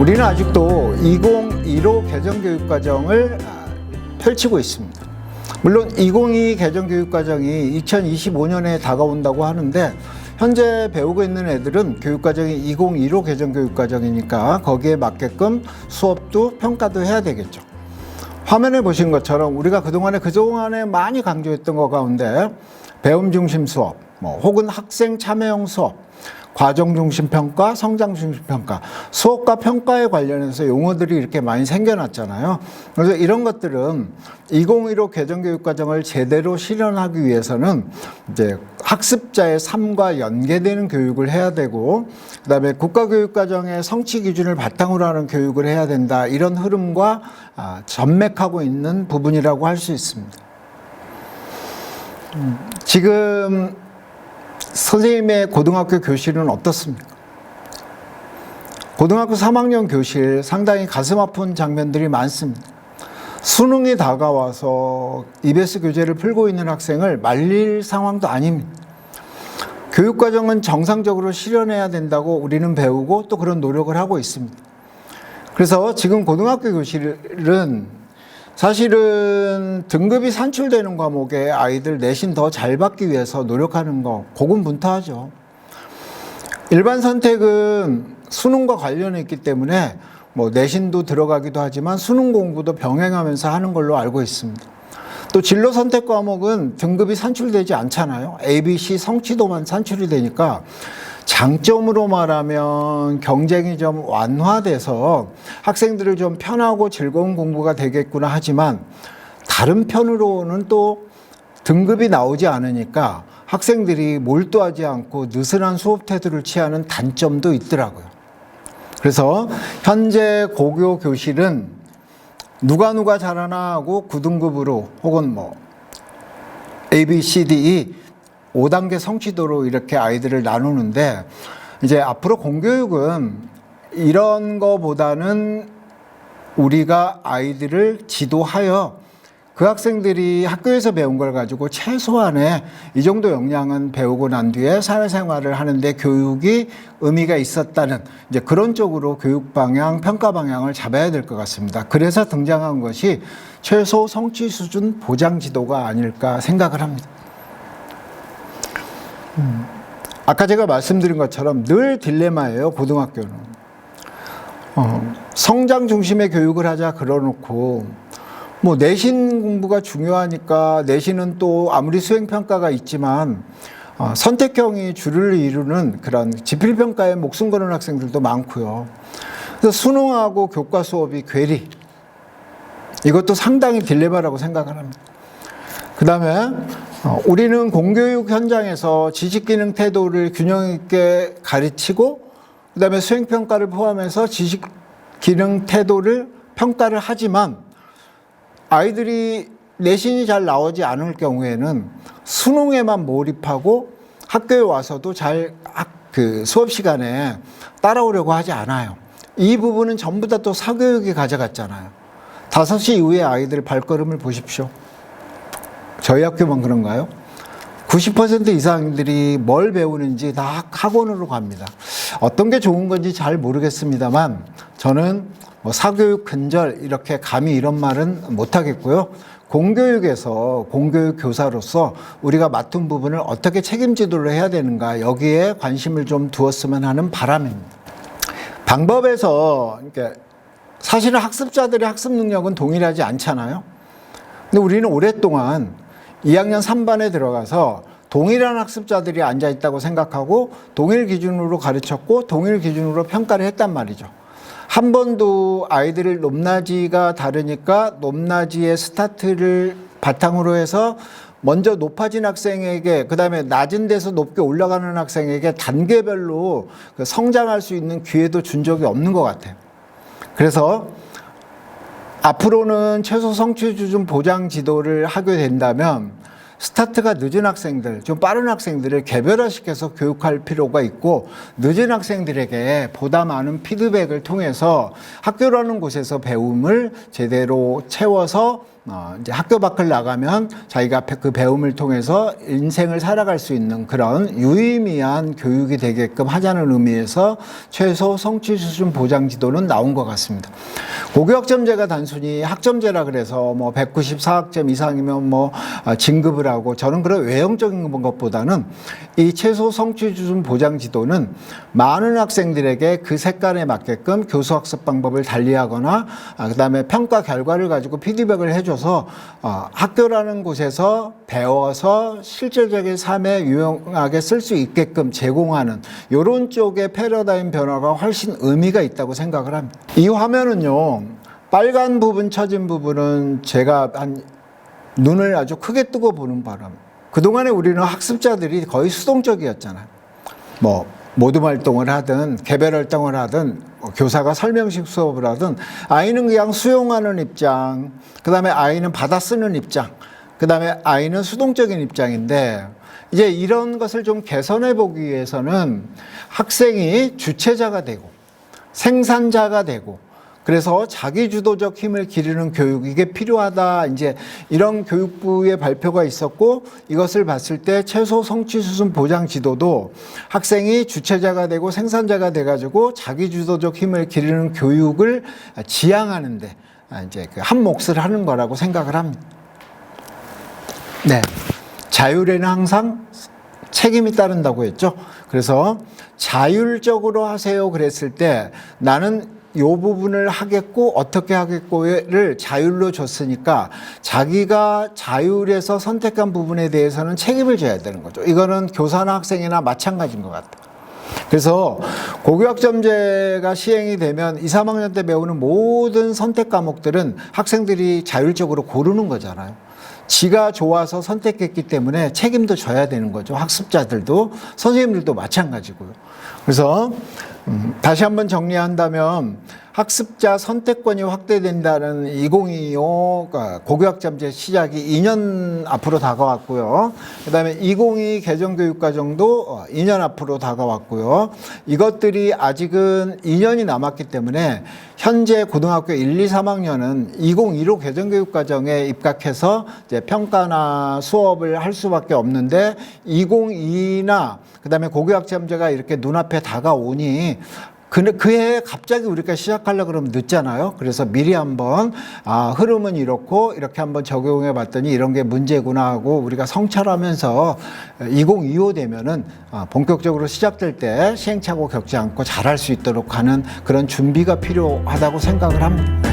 우리는 아직도 2015 개정교육과정을 펼치고 있습니다. 물론 2022 개정교육과정이 2025년에 다가온다고 하는데 현재 배우고 있는 애들은 교육과정이 2015 개정교육과정이니까 거기에 맞게끔 수업도 평가도 해야 되겠죠. 화면에 보신 것처럼 우리가 그동안에 많이 강조했던 것 가운데 배움 중심 수업, 혹은 학생 참여형 수업, 과정 중심 평가, 성장 중심 평가, 수업과 평가에 관련해서 용어들이 이렇게 많이 생겨났잖아요. 그래서 이런 것들은 2015 개정교육과정을 제대로 실현하기 위해서는 이제 학습자의 삶과 연계되는 교육을 해야 되고, 그다음에 국가교육과정의 성취 기준을 바탕으로 하는 교육을 해야 된다. 이런 흐름과 전맥하고 있는 부분이라고 할 수 있습니다. 지금 선생님의 고등학교 교실은 어떻습니까? 고등학교 3학년 교실 상당히 가슴 아픈 장면들이 많습니다. 수능이 다가와서 EBS 교재를 풀고 있는 학생을 말릴 상황도 아닙니다. 교육과정은 정상적으로 실현해야 된다고 우리는 배우고 또 그런 노력을 하고 있습니다. 그래서 지금 고등학교 교실은 사실은 등급이 산출되는 과목에 아이들 내신 더 잘 받기 위해서 노력하는 거 고군분투하죠. 일반 선택은 수능과 관련이 있기 때문에 내신도 들어가기도 하지만 수능 공부도 병행하면서 하는 걸로 알고 있습니다. 또 진로 선택 과목은 등급이 산출되지 않잖아요. A, B, C 성취도만 산출이 되니까 장점으로 말하면 경쟁이 좀 완화돼서 학생들을 좀 편하고 즐거운 공부가 되겠구나 하지만 다른 편으로는 또 등급이 나오지 않으니까 학생들이 몰두하지 않고 느슨한 수업 태도를 취하는 단점도 있더라고요. 그래서 현재 고교 교실은 누가 잘하나 하고 9등급으로 혹은 A, B, C, D, E 5단계 성취도로 이렇게 아이들을 나누는데, 이제 앞으로 공교육은 이런 거보다는 우리가 아이들을 지도하여 그 학생들이 학교에서 배운 걸 가지고 최소한의 이 정도 역량은 배우고 난 뒤에 사회생활을 하는데 교육이 의미가 있었다는 이제 그런 쪽으로 교육 방향, 평가 방향을 잡아야 될 것 같습니다. 그래서 등장한 것이 최소 성취 수준 보장 지도가 아닐까 생각을 합니다. 아까 제가 말씀드린 것처럼 늘 딜레마예요, 고등학교는. 성장 중심의 교육을 하자 그러놓고, 내신 공부가 중요하니까 내신은 또 아무리 수행평가가 있지만, 선택형이 주를 이루는 그런 지필평가에 목숨 거는 학생들도 많고요. 그래서 수능하고 교과 수업이 괴리. 이것도 상당히 딜레마라고 생각을 합니다. 그 다음에 우리는 공교육 현장에서 지식기능 태도를 균형 있게 가르치고 그 다음에 수행평가를 포함해서 지식기능 태도를 평가를 하지만 아이들이 내신이 잘 나오지 않을 경우에는 수능에만 몰입하고 학교에 와서도 잘 수업 시간에 따라오려고 하지 않아요. 이 부분은 전부 다 또 사교육이 가져갔잖아요. 5시 이후에 아이들 발걸음을 보십시오. 저희 학교만 그런가요? 90% 이상들이 뭘 배우는지 다 학원으로 갑니다. 어떤 게 좋은 건지 잘 모르겠습니다만 저는 사교육 근절 이렇게 감히 이런 말은 못하겠고요. 공교육에서 공교육 교사로서 우리가 맡은 부분을 어떻게 책임지도록 해야 되는가, 여기에 관심을 좀 두었으면 하는 바람입니다. 방법에서 사실은 학습자들의 학습 능력은 동일하지 않잖아요. 근데 우리는 오랫동안 2학년 3반에 들어가서 동일한 학습자들이 앉아있다고 생각하고 동일 기준으로 가르쳤고 동일 기준으로 평가를 했단 말이죠. 한 번도 아이들을 높낮이가 다르니까 높낮이의 스타트를 바탕으로 해서 먼저 높아진 학생에게, 그 다음에 낮은 데서 높게 올라가는 학생에게 단계별로 성장할 수 있는 기회도 준 적이 없는 것 같아요. 그래서 앞으로는 최소 성취 수준 보장 지도를 하게 된다면 스타트가 늦은 학생들, 좀 빠른 학생들을 개별화시켜서 교육할 필요가 있고, 늦은 학생들에게 보다 많은 피드백을 통해서 학교라는 곳에서 배움을 제대로 채워서 이제 학교 밖을 나가면 자기가 그 배움을 통해서 인생을 살아갈 수 있는 그런 유의미한 교육이 되게끔 하자는 의미에서 최소 성취 수준 보장 지도는 나온 것 같습니다. 고교학점제가 단순히 학점제라 그래서 뭐 194학점 이상이면 뭐 진급을 하고, 저는 그런 외형적인 것보다는 이 최소 성취 수준 보장 지도는 많은 학생들에게 그 색깔에 맞게끔 교수 학습 방법을 달리하거나 그다음에 평가 결과를 가지고 피드백을 해줘서 학교라는 곳에서 배워서 실질적인 삶에 유용하게 쓸 수 있게끔 제공하는 이런 쪽의 패러다임 변화가 훨씬 의미가 있다고 생각을 합니다. 이 화면은요, 빨간 부분 쳐진 부분은 제가 눈을 아주 크게 뜨고 보는 바람, 그동안에 우리는 학습자들이 거의 수동적이었잖아요. 뭐 모둠 활동을 하든 개별 활동을 하든 교사가 설명식 수업을 하든 아이는 그냥 수용하는 입장, 그 다음에 아이는 받아 쓰는 입장, 그 다음에 아이는 수동적인 입장인데, 이제 이런 것을 좀 개선해 보기 위해서는 학생이 주체자가 되고 생산자가 되고, 그래서 자기주도적 힘을 기르는 교육, 이게 필요하다. 이제 이런 교육부의 발표가 있었고, 이것을 봤을 때 최소 성취 수준 보장 지도도 학생이 주체자가 되고 생산자가 돼가지고 자기주도적 힘을 기르는 교육을 지향하는데 이제 한 몫을 하는 거라고 생각을 합니다. 네. 자율에는 항상 책임이 따른다고 했죠. 그래서 자율적으로 하세요 그랬을 때 나는 이 부분을 하겠고 어떻게 하겠고를 자율로 줬으니까 자기가 자율에서 선택한 부분에 대해서는 책임을 져야 되는 거죠. 이거는 교사나 학생이나 마찬가지인 것 같아요. 그래서 고교학점제가 시행이 되면 2, 3학년 때 배우는 모든 선택 과목들은 학생들이 자율적으로 고르는 거잖아요. 지가 좋아서 선택했기 때문에 책임도 져야 되는 거죠. 학습자들도 선생님들도 마찬가지고요. 그래서 다시 한번 정리한다면 학습자 선택권이 확대된다는 2025 고교학점제 시작이 2년 앞으로 다가왔고요. 그 다음에 2022 개정교육과정도 2년 앞으로 다가왔고요. 이것들이 아직은 2년이 남았기 때문에 현재 고등학교 1, 2, 3학년은 2015 개정교육과정에 입각해서 이제 평가나 수업을 할 수밖에 없는데 2022나 그 다음에 고교학점제가 이렇게 눈앞에 다가오니 그해 갑자기 우리가 시작하려고 그러면 늦잖아요. 그래서 미리 한번 흐름은 이렇고 이렇게 한번 적용해 봤더니 이런 게 문제구나 하고 우리가 성찰하면서 2025 되면은 본격적으로 시작될 때 시행착오 겪지 않고 잘할 수 있도록 하는 그런 준비가 필요하다고 생각을 합니다.